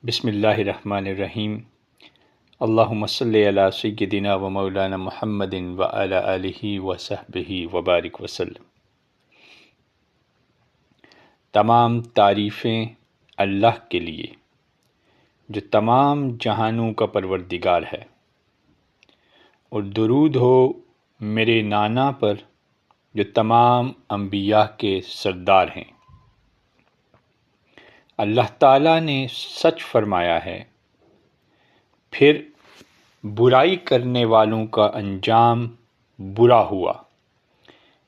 بسم اللہ الرحمن الرحیم۔ اللہم صلی علی سیدنا و مولانا محمد و علی آلہ و صحبہ وبارک وسلم۔ تمام تعریفیں اللہ کے لیے جو تمام جہانوں کا پروردگار ہے، اور درود ہو میرے نانا پر جو تمام انبیاء کے سردار ہیں۔ اللہ تعالیٰ نے سچ فرمایا ہے، پھر برائی کرنے والوں کا انجام برا ہوا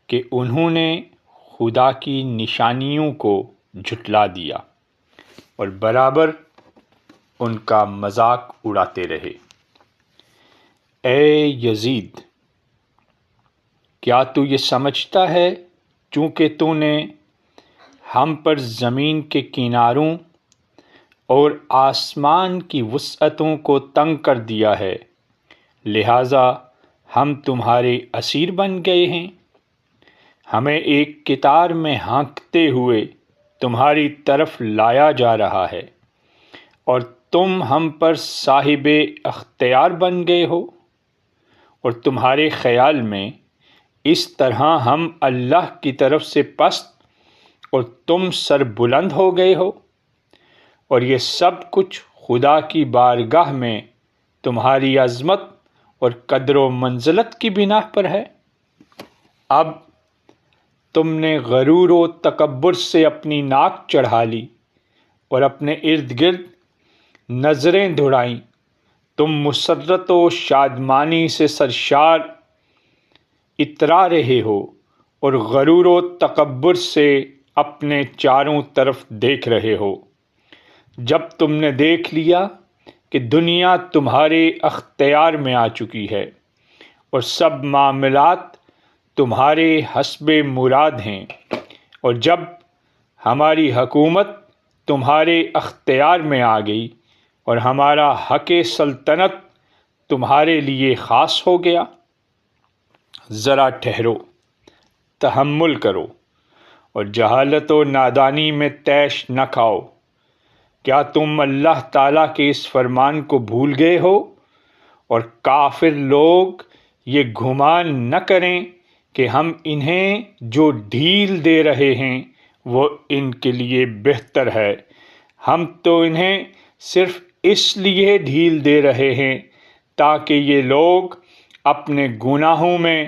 کہ انہوں نے خدا کی نشانیوں کو جھٹلا دیا اور برابر ان کا مذاق اڑاتے رہے۔ اے یزید، کیا تو یہ سمجھتا ہے چونکہ تو نے ہم پر زمین کے کناروں اور آسمان کی وسعتوں کو تنگ کر دیا ہے، لہٰذا ہم تمہارے اسیر بن گئے ہیں؟ ہمیں ایک کتار میں ہانکتے ہوئے تمہاری طرف لایا جا رہا ہے، اور تم ہم پر صاحب اختیار بن گئے ہو، اور تمہارے خیال میں اس طرح ہم اللہ کی طرف سے پست اور تم سر بلند ہو گئے ہو، اور یہ سب کچھ خدا کی بارگاہ میں تمہاری عظمت اور قدر و منزلت کی بنا پر ہے۔ اب تم نے غرور و تکبر سے اپنی ناک چڑھا لی اور اپنے ارد گرد نظریں دوڑائیں۔ تم مسرت و شادمانی سے سرشار اترا رہے ہو اور غرور و تکبر سے اپنے چاروں طرف دیکھ رہے ہو۔ جب تم نے دیکھ لیا کہ دنیا تمہارے اختیار میں آ چکی ہے اور سب معاملات تمہارے حسب مراد ہیں، اور جب ہماری حکومت تمہارے اختیار میں آ گئی اور ہمارا حق سلطنت تمہارے لیے خاص ہو گیا، ذرا ٹھہرو، تحمل کرو اور جہالت و نادانی میں طیش نہ کھاؤ۔ کیا تم اللہ تعالیٰ کے اس فرمان کو بھول گئے ہو؟ اور کافر لوگ یہ گمان نہ کریں کہ ہم انہیں جو ڈھیل دے رہے ہیں وہ ان کے لیے بہتر ہے۔ ہم تو انہیں صرف اس لیے ڈھیل دے رہے ہیں تاکہ یہ لوگ اپنے گناہوں میں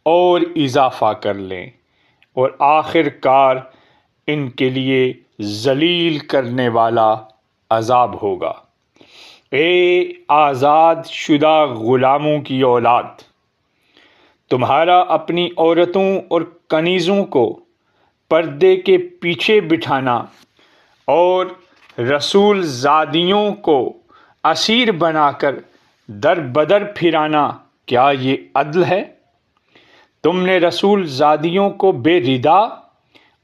اور اضافہ کر لیں، اور آخر کار ان کے لیے ذلیل کرنے والا عذاب ہوگا۔ اے آزاد شدہ غلاموں کی اولاد، تمہارا اپنی عورتوں اور کنیزوں کو پردے کے پیچھے بٹھانا اور رسول زادیوں کو اسیر بنا کر در بدر پھرانا، کیا یہ عدل ہے؟ تم نے رسول زادیوں کو بے ردا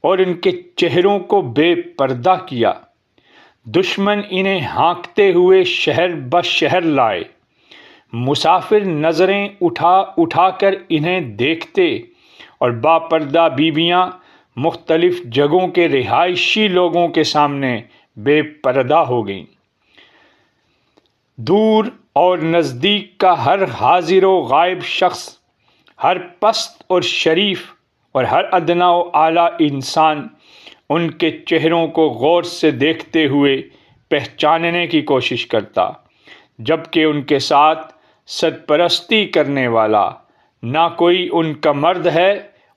اور ان کے چہروں کو بے پردہ کیا۔ دشمن انہیں ہانکتے ہوئے شہر بشہر لائے، مسافر نظریں اٹھا اٹھا کر انہیں دیکھتے، اور با پردہ بیویاں مختلف جگہوں کے رہائشی لوگوں کے سامنے بے پردہ ہو گئیں۔ دور اور نزدیک کا ہر حاضر و غائب شخص، ہر پست اور شریف اور ہر ادنا و اعلیٰ انسان ان کے چہروں کو غور سے دیکھتے ہوئے پہچاننے کی کوشش کرتا، جبکہ ان کے ساتھ سرپرستی کرنے والا نہ کوئی ان کا مرد ہے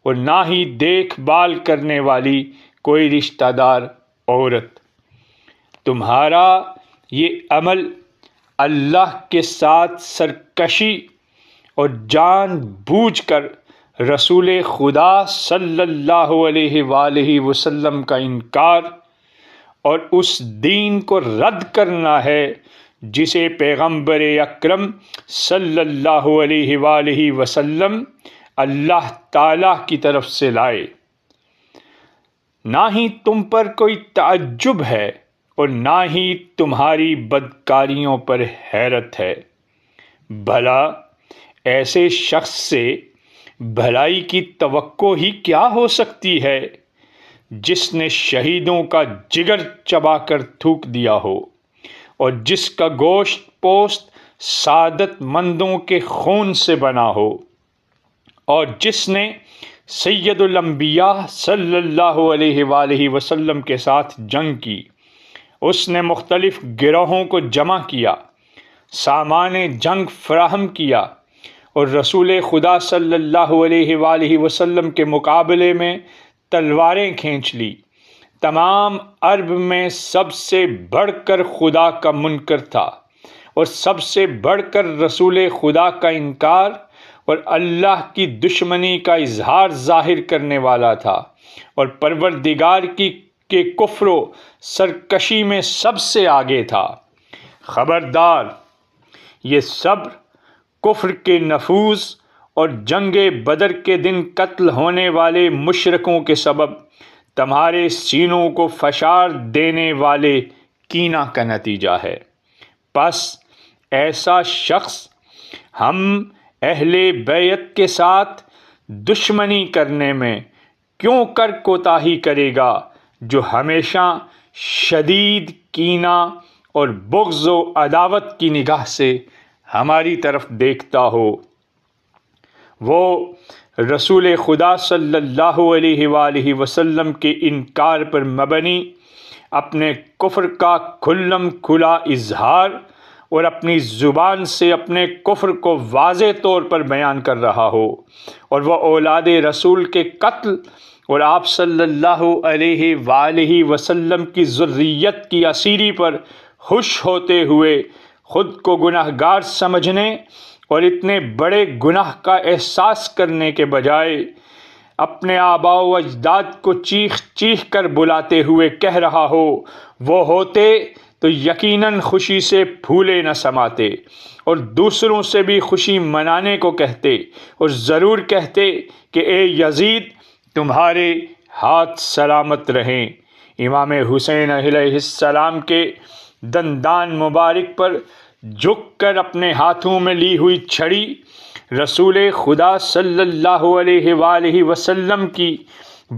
اور نہ ہی دیکھ بھال کرنے والی کوئی رشتہ دار عورت۔ تمہارا یہ عمل اللہ کے ساتھ سرکشی اور جان بوجھ کر رسول خدا صلی اللہ علیہ وآلہ وسلم کا انکار اور اس دین کو رد کرنا ہے جسے پیغمبر اکرم صلی اللہ علیہ وآلہ وسلم اللہ تعالیٰ کی طرف سے لائے۔ نہ ہی تم پر کوئی تعجب ہے اور نہ ہی تمہاری بدکاریوں پر حیرت ہے۔ بھلا ایسے شخص سے بھلائی کی توقع ہی کیا ہو سکتی ہے جس نے شہیدوں کا جگر چبا کر تھوک دیا ہو اور جس کا گوشت پوست سعادت مندوں کے خون سے بنا ہو، اور جس نے سید الانبیاء صلی اللہ علیہ وآلہ وسلم کے ساتھ جنگ کی، اس نے مختلف گروہوں کو جمع کیا، سامان جنگ فراہم کیا، اور رسول خدا صلی اللہ علیہ وآلہ وسلم کے مقابلے میں تلواریں کھینچ لی۔ تمام عرب میں سب سے بڑھ کر خدا کا منکر تھا، اور سب سے بڑھ کر رسول خدا کا انکار اور اللہ کی دشمنی کا اظہار ظاہر کرنے والا تھا، اور پروردگار کے کفر و سرکشی میں سب سے آگے تھا۔ خبردار، یہ صبر کفر کے نفوذ اور جنگ بدر کے دن قتل ہونے والے مشرکوں کے سبب تمہارے سینوں کو فشار دینے والے کینہ کا نتیجہ ہے۔ پس ایسا شخص ہم اہل بیت کے ساتھ دشمنی کرنے میں کیوں کر کوتاہی کرے گا، جو ہمیشہ شدید کینہ اور بغض و عداوت کی نگاہ سے ہماری طرف دیکھتا ہو۔ وہ رسول خدا صلی اللہ علیہ وآلہ وسلم کے انکار پر مبنی اپنے کفر کا کھلم کھلا اظہار اور اپنی زبان سے اپنے کفر کو واضح طور پر بیان کر رہا ہو، اور وہ اولاد رسول کے قتل اور آپ صلی اللہ علیہ وآلہ وسلم کی ذریت کی اسیری پر خوش ہوتے ہوئے خود کو گناہ گار سمجھنے اور اتنے بڑے گناہ کا احساس کرنے کے بجائے اپنے آباء و اجداد کو چیخ چیخ کر بلاتے ہوئے کہہ رہا ہو، وہ ہوتے تو یقیناً خوشی سے پھولے نہ سماتے اور دوسروں سے بھی خوشی منانے کو کہتے، اور ضرور کہتے کہ اے یزید، تمہارے ہاتھ سلامت رہیں۔ امام حسین علیہ السلام کے دندان مبارک پر جھک کر اپنے ہاتھوں میں لی ہوئی چھڑی رسول خدا صلی اللہ علیہ وآلہ وسلم کی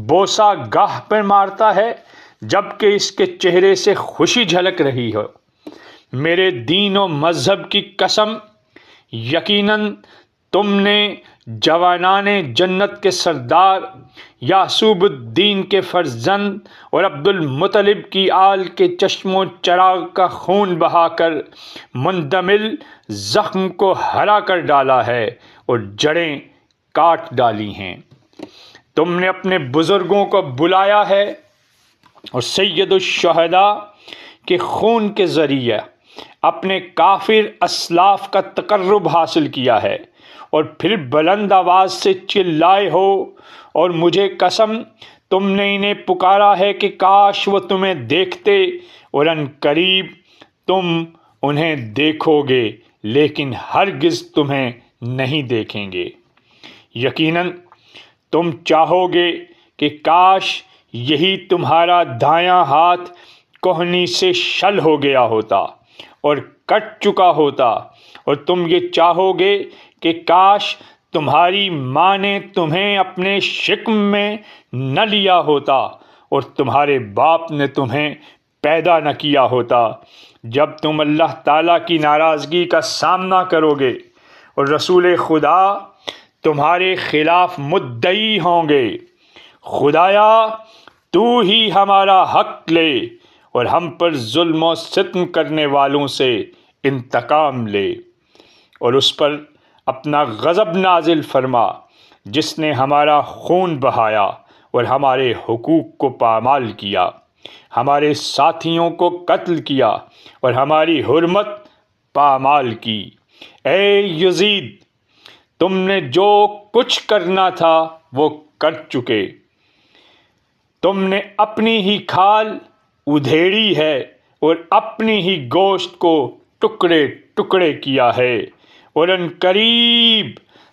بوسہ گاہ پر مارتا ہے، جبکہ اس کے چہرے سے خوشی جھلک رہی ہو۔ میرے دین و مذہب کی قسم، یقیناً تم نے جوانان جنت کے سردار یعقوب الدین کے فرزند اور عبد المطلب کی آل کے چشم و چراغ کا خون بہا کر مندمل زخم کو ہرا کر ڈالا ہے اور جڑیں کاٹ ڈالی ہیں۔ تم نے اپنے بزرگوں کو بلایا ہے اور سید الشہداء کے خون کے ذریعے اپنے کافر اسلاف کا تقرب حاصل کیا ہے، اور پھر بلند آواز سے چلائے ہو، اور مجھے قسم تم نے انہیں پکارا ہے کہ کاش وہ تمہیں دیکھتے، اور ان قریب تم انہیں دیکھو گے لیکن ہرگز تمہیں نہیں دیکھیں گے۔ یقیناً تم چاہو گے کہ کاش یہی تمہارا دایاں ہاتھ کوہنی سے شل ہو گیا ہوتا اور کٹ چکا ہوتا، اور تم یہ چاہو گے کہ کاش تمہاری ماں نے تمہیں اپنے شکم میں نہ لیا ہوتا اور تمہارے باپ نے تمہیں پیدا نہ کیا ہوتا۔ جب تم اللہ تعالیٰ کی ناراضگی کا سامنا کرو گے اور رسول خدا تمہارے خلاف مدعی ہوں گے، خدایا تو ہی ہمارا حق لے اور ہم پر ظلم و ستم کرنے والوں سے انتقام لے، اور اس پر اپنا غضب نازل فرما جس نے ہمارا خون بہایا اور ہمارے حقوق کو پامال کیا، ہمارے ساتھیوں کو قتل کیا اور ہماری حرمت پامال کی۔ اے یزید، تم نے جو کچھ کرنا تھا وہ کر چکے، تم نے اپنی ہی کھال ادھیڑی ہے اور اپنی ہی گوشت کو ٹکڑے ٹکڑے کیا ہے، اور ان قریب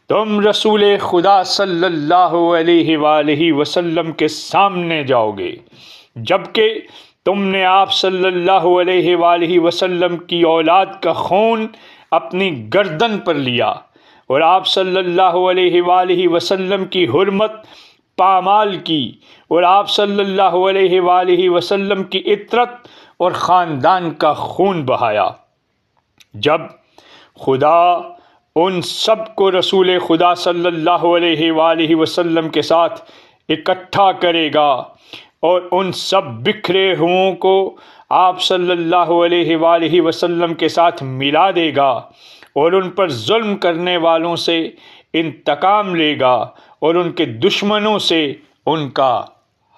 تم رسول خدا صلی اللہ علیہ وآلہ وسلم کے سامنے جاؤ گے، جبکہ تم نے آپ صلی اللہ علیہ وآلہ وسلم کی اولاد کا خون اپنی گردن پر لیا اور آپ صلی اللہ علیہ وآلہ وسلم کی حرمت پامال کی، اور آپ صلی اللہ علیہ وآلہ وسلم کی عطرت اور خاندان کا خون بہایا۔ جب خدا ان سب کو رسول خدا صلی اللہ علیہ وآلہ وسلم کے ساتھ اکٹھا کرے گا اور ان سب بکھرے ہوئوں کو آپ صلی اللہ علیہ وآلہ وسلم کے ساتھ ملا دے گا اور ان پر ظلم کرنے والوں سے انتقام لے گا اور ان کے دشمنوں سے ان کا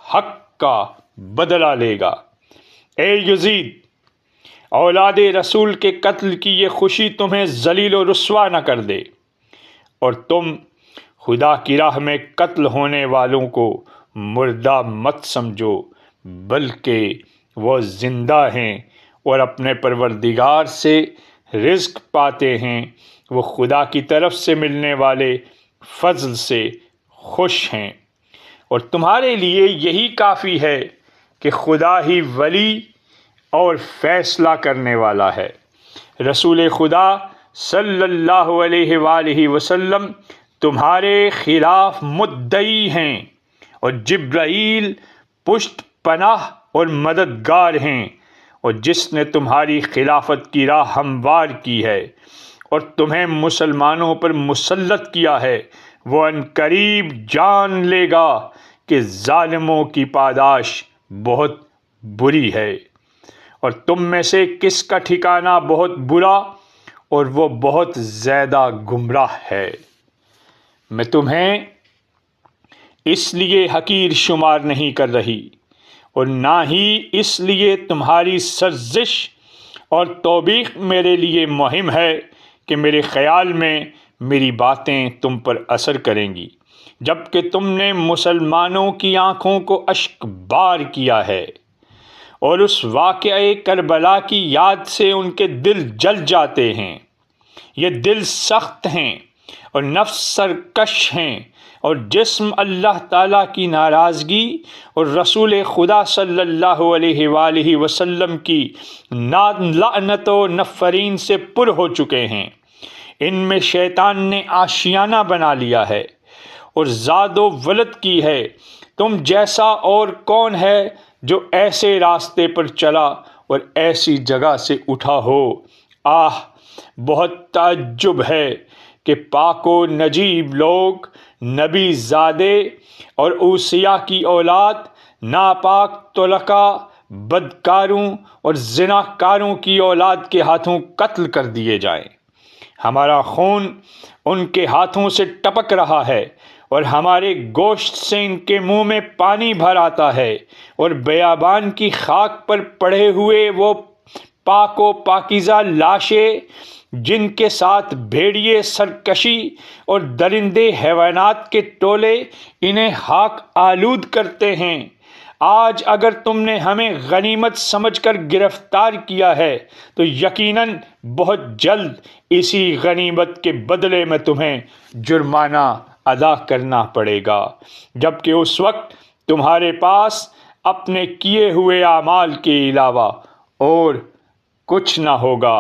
حق کا بدلہ لے گا۔ اے یزید، اولاد رسول کے قتل کی یہ خوشی تمہیں ذلیل و رسوا نہ کر دے، اور تم خدا کی راہ میں قتل ہونے والوں کو مردہ مت سمجھو، بلکہ وہ زندہ ہیں اور اپنے پروردگار سے رزق پاتے ہیں، وہ خدا کی طرف سے ملنے والے فضل سے خوش ہیں، اور تمہارے لیے یہی کافی ہے کہ خدا ہی ولی اور فیصلہ کرنے والا ہے۔ رسول خدا صلی اللہ علیہ وآلہ وسلم تمہارے خلاف مدعی ہیں، اور جبرائیل پشت پناہ اور مددگار ہیں، اور جس نے تمہاری خلافت کی راہ ہموار کی ہے اور تمہیں مسلمانوں پر مسلط کیا ہے، وہ عنقریب جان لے گا کہ ظالموں کی پاداش بہت بری ہے، اور تم میں سے کس کا ٹھکانہ بہت برا اور وہ بہت زیادہ گمراہ ہے۔ میں تمہیں اس لیے حقیر شمار نہیں کر رہی، اور نہ ہی اس لیے تمہاری سرزش اور توبیخ میرے لیے مہم ہے کہ میرے خیال میں میری باتیں تم پر اثر کریں گی، جبکہ تم نے مسلمانوں کی آنکھوں کو اشک بار کیا ہے، اور اس واقعہ کربلا کی یاد سے ان کے دل جل جاتے ہیں۔ یہ دل سخت ہیں اور نفس سرکش ہیں، اور جسم اللہ تعالیٰ کی ناراضگی اور رسول خدا صلی اللہ علیہ وآلہ وسلم کی لعنت و نفرین سے پر ہو چکے ہیں۔ ان میں شیطان نے آشیانہ بنا لیا ہے اور زاد و ولد کی ہے۔ تم جیسا اور کون ہے جو ایسے راستے پر چلا اور ایسی جگہ سے اٹھا ہو؟ آہ، بہت تعجب ہے کہ پاک و نجیب لوگ، نبی زادے اور اوصیاء کی اولاد، ناپاک طلقاء، بدکاروں اور زناکاروں کی اولاد کے ہاتھوں قتل کر دیے جائیں۔ ہمارا خون ان کے ہاتھوں سے ٹپک رہا ہے، اور ہمارے گوشت سے ان کے منہ میں پانی بھر آتا ہے، اور بیابان کی خاک پر پڑے ہوئے وہ پاک و پاکیزہ لاشیں جن کے ساتھ بھیڑیے سرکشی اور درندے حیوانات کے ٹولے انہیں خاک آلود کرتے ہیں۔ آج اگر تم نے ہمیں غنیمت سمجھ کر گرفتار کیا ہے تو یقیناً بہت جلد اسی غنیمت کے بدلے میں تمہیں جرمانہ ادا کرنا پڑے گا، جبکہ اس وقت تمہارے پاس اپنے کیے ہوئے اعمال کے علاوہ اور کچھ نہ ہوگا،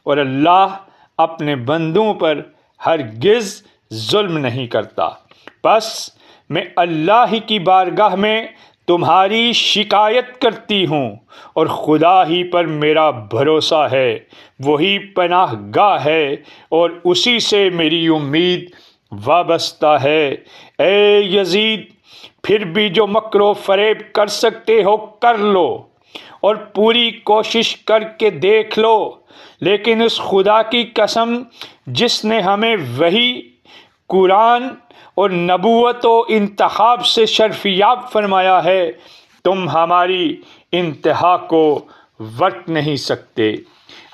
اور اللہ اپنے بندوں پر ہرگز ظلم نہیں کرتا۔ پس میں اللہ ہی کی بارگاہ میں تمہاری شکایت کرتی ہوں، اور خدا ہی پر میرا بھروسہ ہے، وہی پناہ گاہ ہے اور اسی سے میری امید وابستہ ہے۔ اے یزید، پھر بھی جو مکر و فریب کر سکتے ہو کر لو، اور پوری کوشش کر کے دیکھ لو، لیکن اس خدا کی قسم جس نے ہمیں وحی، قرآن اور نبوت و انتخاب سے شرفیاب فرمایا ہے، تم ہماری انتہا کو ورت نہیں سکتے،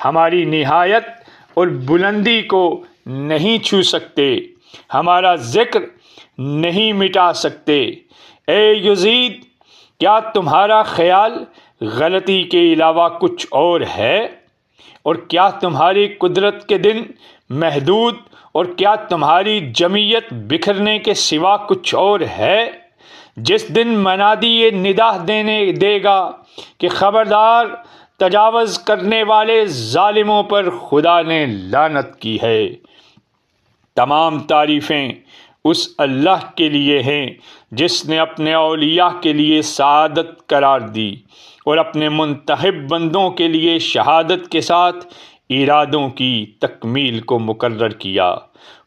ہماری نہایت اور بلندی کو نہیں چھو سکتے، ہمارا ذکر نہیں مٹا سکتے۔ اے یزید، کیا تمہارا خیال غلطی کے علاوہ کچھ اور ہے؟ اور کیا تمہاری قدرت کے دن محدود، اور کیا تمہاری جمعیت بکھرنے کے سوا کچھ اور ہے؟ جس دن منادی یہ ندا دے گا کہ خبردار، تجاوز کرنے والے ظالموں پر خدا نے لعنت کی ہے۔ تمام تعریفیں اس اللہ کے لیے ہیں جس نے اپنے اولیاء کے لیے سعادت قرار دی اور اپنے منتخب بندوں کے لیے شہادت کے ساتھ ارادوں کی تکمیل کو مقرر کیا۔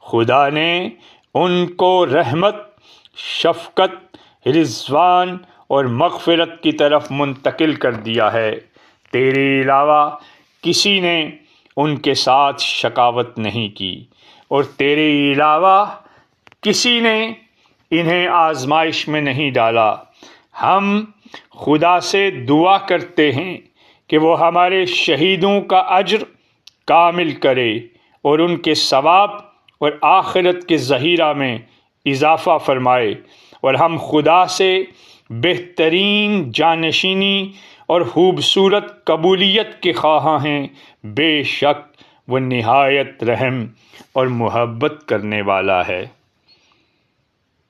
خدا نے ان کو رحمت، شفقت، رضوان اور مغفرت کی طرف منتقل کر دیا ہے۔ تیرے علاوہ کسی نے ان کے ساتھ شقاوت نہیں کی، اور تیرے علاوہ کسی نے انہیں آزمائش میں نہیں ڈالا۔ ہم خدا سے دعا کرتے ہیں کہ وہ ہمارے شہیدوں کا اجر کامل کرے اور ان کے ثواب اور آخرت کے ذخیرہ میں اضافہ فرمائے، اور ہم خدا سے بہترین جانشینی اور خوبصورت قبولیت کے خواہاں ہیں۔ بے شک وہ نہایت رحم اور محبت کرنے والا ہے۔